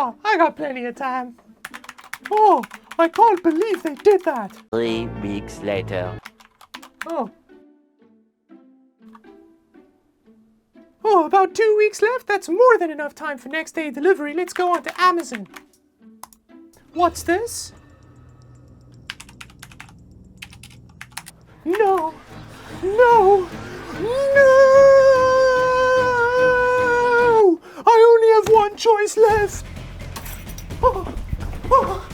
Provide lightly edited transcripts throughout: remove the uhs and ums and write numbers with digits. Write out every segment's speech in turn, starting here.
Oh, I got plenty of time. Oh, I can't believe they did that. 3 weeks later. Oh. Oh, about 2 weeks left? That's more than enough time for next day delivery. Let's go on to Amazon. What's this? No. No. No! I only have one choice left. Oh, oh.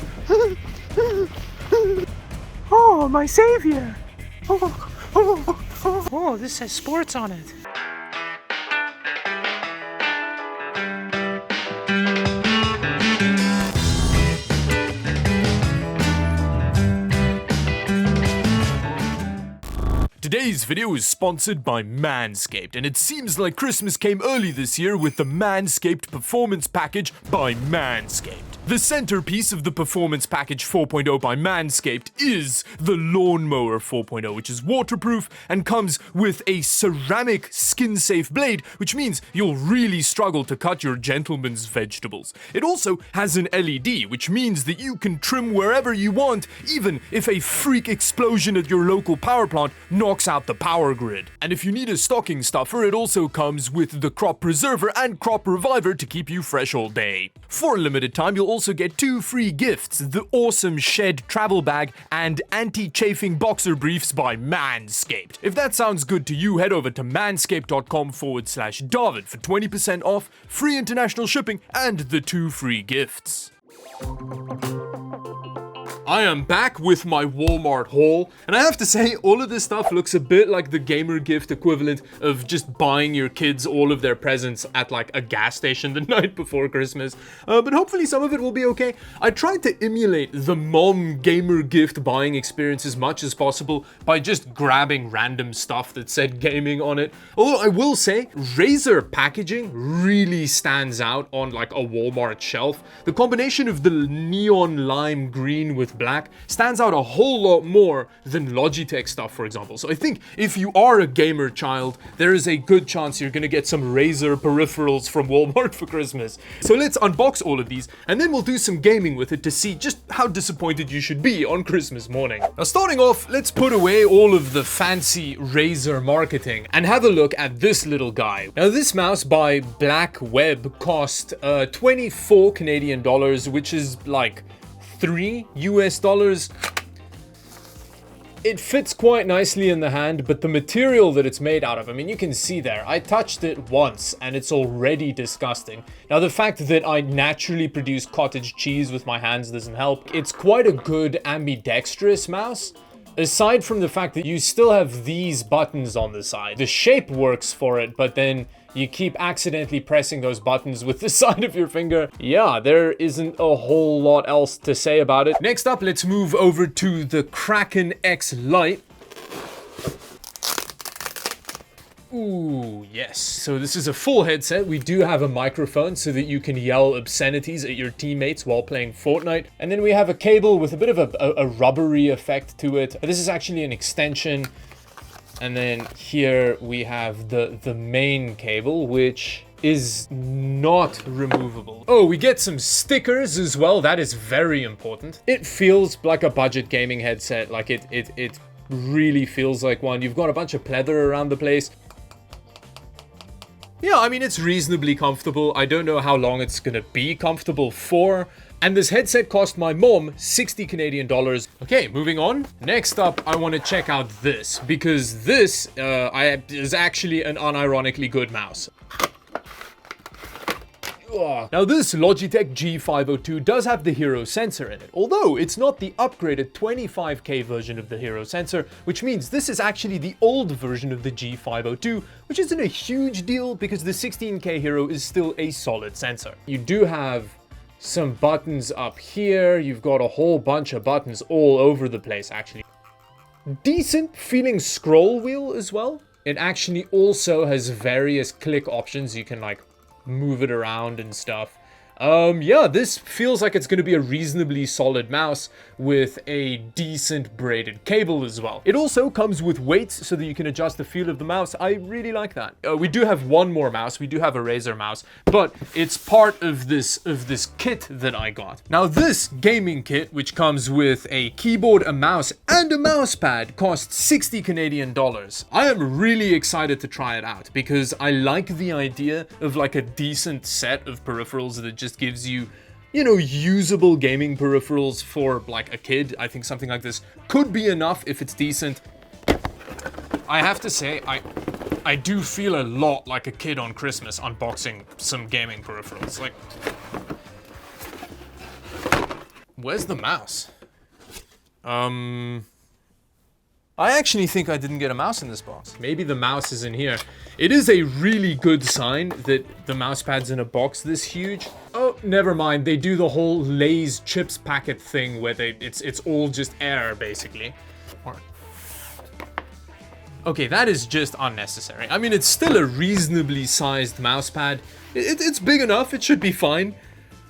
Oh, my savior. Oh, this says sports on it. Today's video is sponsored by Manscaped, and it seems like Christmas came early this year with the Manscaped Performance Package by Manscaped. The centerpiece of the Performance Package 4.0 by Manscaped is the Lawnmower 4.0, which is waterproof and comes with a ceramic skin-safe blade, which means you'll really struggle to cut your gentleman's vegetables. It also has an LED, which means that you can trim wherever you want, even if a freak explosion at your local power plant knocks out the power grid. And if you need a stocking stuffer, it also comes with the Crop Preserver and Crop Reviver to keep you fresh all day. For a limited time, you'll also get 2 free gifts: the awesome Shed travel bag and anti-chafing boxer briefs by Manscaped. If that sounds good to you, head over to manscaped.com/Dawid for 20% off, free international shipping, and the 2 free gifts. I am back with my Walmart haul, and I have to say, all of this stuff looks a bit like the gamer gift equivalent of just buying your kids all of their presents at like a gas station the night before Christmas, but hopefully some of it will be okay. I tried to emulate the mom gamer gift buying experience as much as possible by just grabbing random stuff that said gaming on it, although I will say, Razer packaging really stands out on like a Walmart shelf. The combination of the neon lime green with black stands out a whole lot more than Logitech stuff, for example. So I think if you are a gamer child, there is a good chance you're gonna get some Razer peripherals from Walmart for Christmas. So let's unbox all of these, and then we'll do some gaming with it to see just how disappointed you should be on Christmas morning. Now, starting off, let's put away all of the fancy Razer marketing and have a look at this little guy. Now, this mouse by Black Web cost 24 Canadian dollars, which is like $3 US. It fits quite nicely in the hand, but the material that it's made out of, I mean, you can see there, I touched it once and it's already disgusting. Now, the fact that I naturally produce cottage cheese with my hands doesn't help. It's quite a good ambidextrous mouse. Aside from the fact that you still have these buttons on the side. The shape works for it, but then you keep accidentally pressing those buttons with the side of your finger. Yeah, there isn't a whole lot else to say about it. Next up, let's move over to the Kraken X Lite. Ooh, yes. So this is a full headset. We do have a microphone so that you can yell obscenities at your teammates while playing Fortnite. And then we have a cable with a bit of a rubbery effect to it. This is actually an extension. And then here we have the main cable, which is not removable. Oh, we get some stickers as well. That is very important. It feels like a budget gaming headset. Like it really feels like one. You've got a bunch of pleather around the place. Yeah, I mean, it's reasonably comfortable. I don't know how long it's gonna be comfortable for. And this headset cost my mom 60 Canadian dollars. Okay, moving on. Next up, I want to check out this, because this is actually an unironically good mouse. Now, this Logitech G502 does have the Hero sensor in it, although it's not the upgraded 25K version of the Hero sensor, which means this is actually the old version of the G502, which isn't a huge deal because the 16K Hero is still a solid sensor. You do have some buttons up here. You've got a whole bunch of buttons all over the place, actually. Decent feeling scroll wheel as well. It actually also has various click options. You can like move it around and stuff. Yeah, this feels like it's going to be a reasonably solid mouse with a decent braided cable as well. It also comes with weights so that you can adjust the feel of the mouse. I really like that. We do have one more mouse. We do have a Razer mouse, but it's part of this kit that I got. Now this gaming kit, which comes with a keyboard, a mouse, and a mouse pad, costs 60 Canadian dollars. I am really excited to try it out because I like the idea of like a decent set of peripherals that just gives you, you know, usable gaming peripherals for like a kid. I think something like this could be enough if it's decent. I have to say, I do feel a lot like a kid on Christmas unboxing some gaming peripherals. Like, where's the mouse? I actually think I didn't get a mouse in this box. Maybe the mouse is in here. It is a really good sign that the mouse pad's in a box this huge. Oh, never mind. They do the whole Lay's chips packet thing where it's all just air, basically. Okay, that is just unnecessary. I mean, it's still a reasonably sized mouse pad. It's big enough. It should be fine.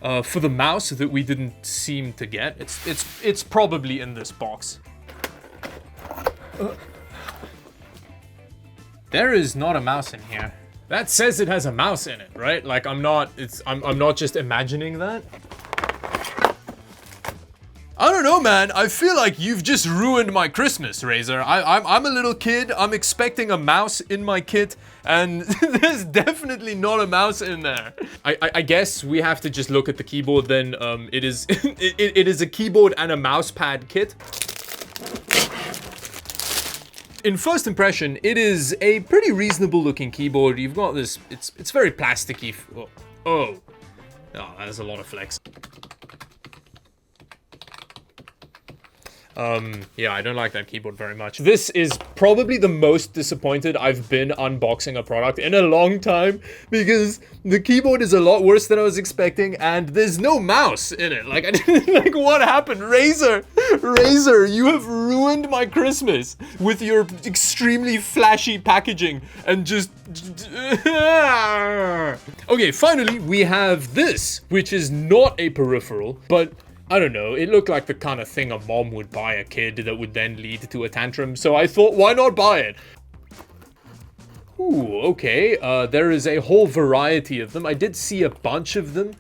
For the mouse that we didn't seem to get, it's probably in this box. There is not a mouse in here. That says it has a mouse in it, right? Like I'm not just imagining that. I don't know, man. I feel like you've just ruined my Christmas, Razer. I'm a little kid. I'm expecting a mouse in my kit, and there's definitely not a mouse in there. I guess we have to just look at the keyboard then. It is it is a keyboard and a mouse pad kit. In first impression, it is a pretty reasonable looking keyboard. You've got this, it's very plasticky. Oh, that's a lot of flex. Yeah, I don't like that keyboard very much. This is probably the most disappointed I've been unboxing a product in a long time because the keyboard is a lot worse than I was expecting and there's no mouse in it. Like, like what happened? Razer, you have ruined my Christmas with your extremely flashy packaging and just... Okay, finally, we have this, which is not a peripheral, but... I don't know, it looked like the kind of thing a mom would buy a kid that would then lead to a tantrum, so I thought, why not buy it? Ooh, okay, there is a whole variety of them. I did see a bunch of them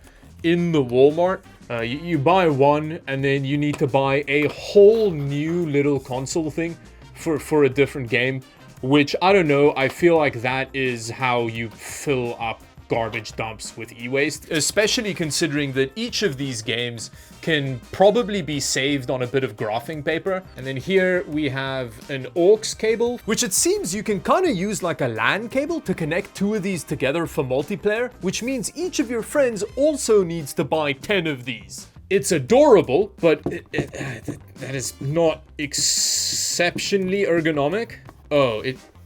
in the Walmart. You buy one, and then you need to buy a whole new little console thing for a different game, which, I don't know, I feel like that is how you fill up garbage dumps with e-waste, especially considering that each of these games can probably be saved on a bit of graphing paper. And then here we have an aux cable, which it seems you can kind of use like a LAN cable to connect two of these together for multiplayer, which means each of your friends also needs to buy 10 of these. It's adorable, but that is not exceptionally ergonomic. Oh,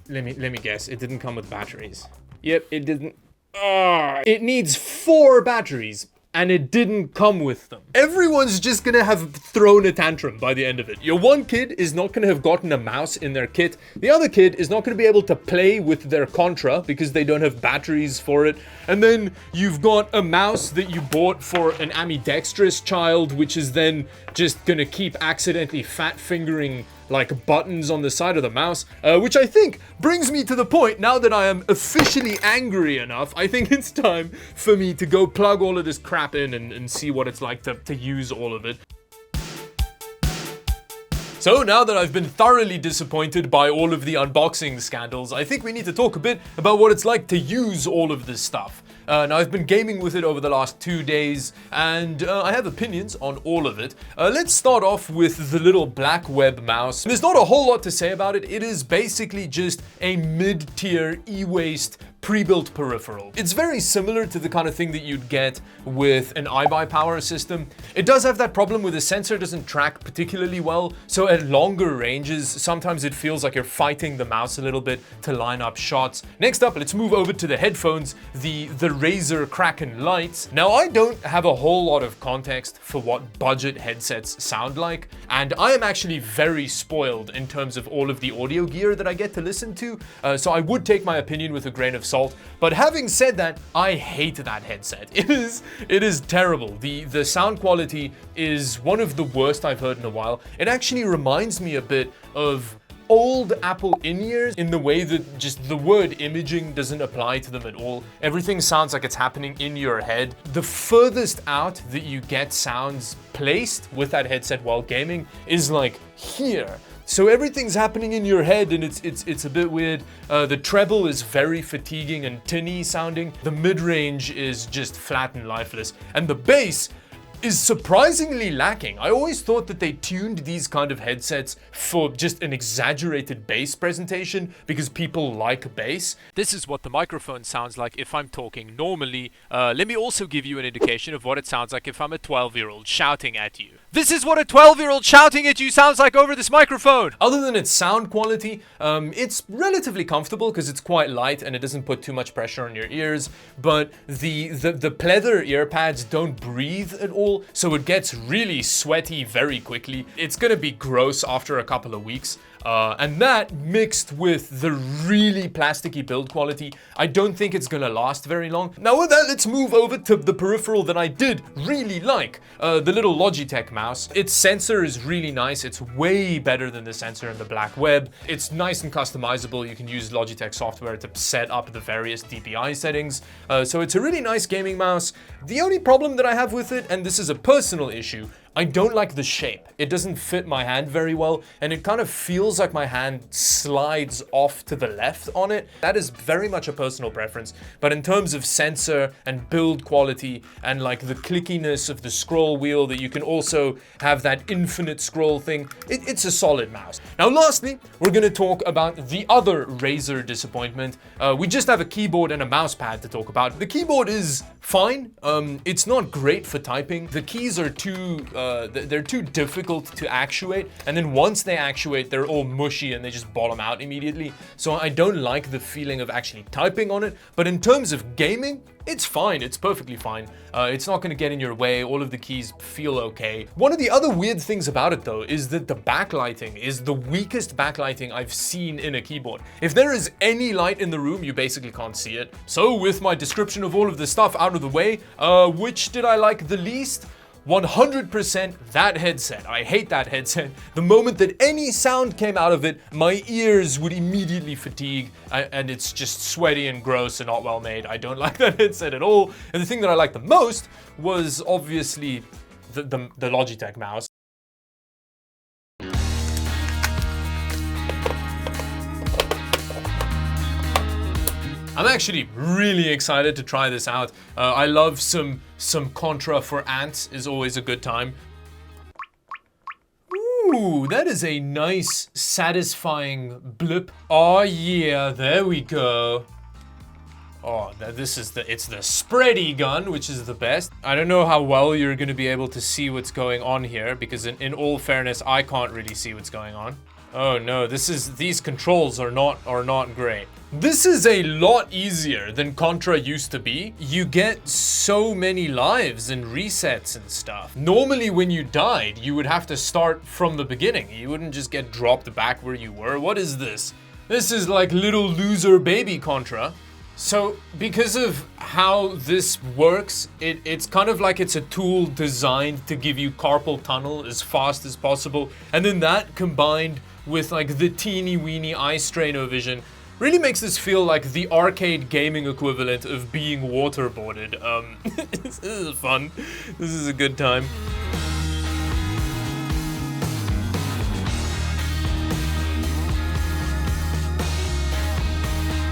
let me guess, it didn't come with batteries. Yep, it didn't. It needs 4 batteries, and it didn't come with them. Everyone's just gonna have thrown a tantrum by the end of it. Your one kid is not gonna have gotten a mouse in their kit. The other kid is not gonna be able to play with their Contra because they don't have batteries for it. And then you've got a mouse that you bought for an ambidextrous child, which is then just gonna keep accidentally fat fingering like buttons on the side of the mouse, which I think brings me to the point, now that I am officially angry enough, I think it's time for me to go plug all of this crap in and see what it's like to use all of it. So now that I've been thoroughly disappointed by all of the unboxing scandals, I think we need to talk a bit about what it's like to use all of this stuff. Now, I've been gaming with it over the last 2 days, and I have opinions on all of it. Let's start off with the little black web mouse. There's not a whole lot to say about it. It is basically just a mid-tier e-waste pre-built peripheral. It's very similar to the kind of thing that you'd get with an iBuyPower system. It does have that problem where the sensor doesn't track particularly well, so at longer ranges, sometimes it feels like you're fighting the mouse a little bit to line up shots. Next up, let's move over to the headphones, the Razer Kraken Lights. Now, I don't have a whole lot of context for what budget headsets sound like, and I am actually very spoiled in terms of all of the audio gear that I get to listen to, so I would take my opinion with a grain of salt. But having said that, I hate that headset. It is terrible. The sound quality is one of the worst I've heard in a while. It actually reminds me a bit of old Apple in-ears in the way that just the word imaging doesn't apply to them at all. Everything sounds like it's happening in your head. The furthest out that you get sounds placed with that headset while gaming is like here. So everything's happening in your head and it's a bit weird. The treble is very fatiguing and tinny sounding. The mid-range is just flat and lifeless. And the bass is surprisingly lacking. I always thought that they tuned these kind of headsets for just an exaggerated bass presentation because people like bass. This is what the microphone sounds like if I'm talking normally. Let me also give you an indication of what it sounds like if I'm a 12-year-old shouting at you. This is what a 12-year-old shouting at you sounds like over this microphone! Other than its sound quality, it's relatively comfortable because it's quite light and it doesn't put too much pressure on your ears, but the pleather ear pads don't breathe at all, so it gets really sweaty very quickly. It's gonna be gross after a couple of weeks. And that mixed with the really plasticky build quality, I don't think it's gonna last very long. Now with that, let's move over to the peripheral that I did really like, the little Logitech mouse. Its sensor is really nice. It's way better than the sensor in the Black Web. It's nice and customizable. You can use Logitech software to set up the various DPI settings. So it's a really nice gaming mouse. The only problem that I have with it, and this is a personal issue, I don't like the shape. It doesn't fit my hand very well, and it kind of feels like my hand slides off to the left on it. That is very much a personal preference, but in terms of sensor and build quality and like the clickiness of the scroll wheel that you can also have that infinite scroll thing, it's a solid mouse. Now lastly, we're gonna talk about the other Razer disappointment. We just have a keyboard and a mouse pad to talk about. The keyboard is fine. It's not great for typing. The keys are they're too difficult to actuate, and then once they actuate, they're all mushy and they just bottom out immediately. So I don't like the feeling of actually typing on it, but in terms of gaming, it's fine. It's perfectly fine. It's not going to get in your way. All of the keys feel okay. One of the other weird things about it though is that the backlighting is the weakest backlighting I've seen in a keyboard. If there is any light in the room, you basically can't see it. So with my description of all of the stuff out of the way, which did I like the least? 100% that headset. I hate that headset. The moment that any sound came out of it, my ears would immediately fatigue, and it's just sweaty and gross and not well made. I don't like that headset at all. And the thing that I liked the most was obviously the Logitech mouse. I'm actually really excited to try this out. I love some Contra for ants is always a good time. Ooh, that is a nice, satisfying blip. Oh yeah, there we go. Oh, it's the spready gun, which is the best. I don't know how well you're gonna be able to see what's going on here, because in all fairness, I can't really see what's going on. Oh no, these controls are not great. This is a lot easier than Contra used to be. You get so many lives and resets and stuff. Normally when you died, you would have to start from the beginning. You wouldn't just get dropped back where you were. What is this? This is like little loser baby Contra. So because of how this works, it's kind of like it's a tool designed to give you carpal tunnel as fast as possible. And then that combined with like the teeny weeny eye strainer vision really makes this feel like the arcade gaming equivalent of being waterboarded. This is fun. This is a good time.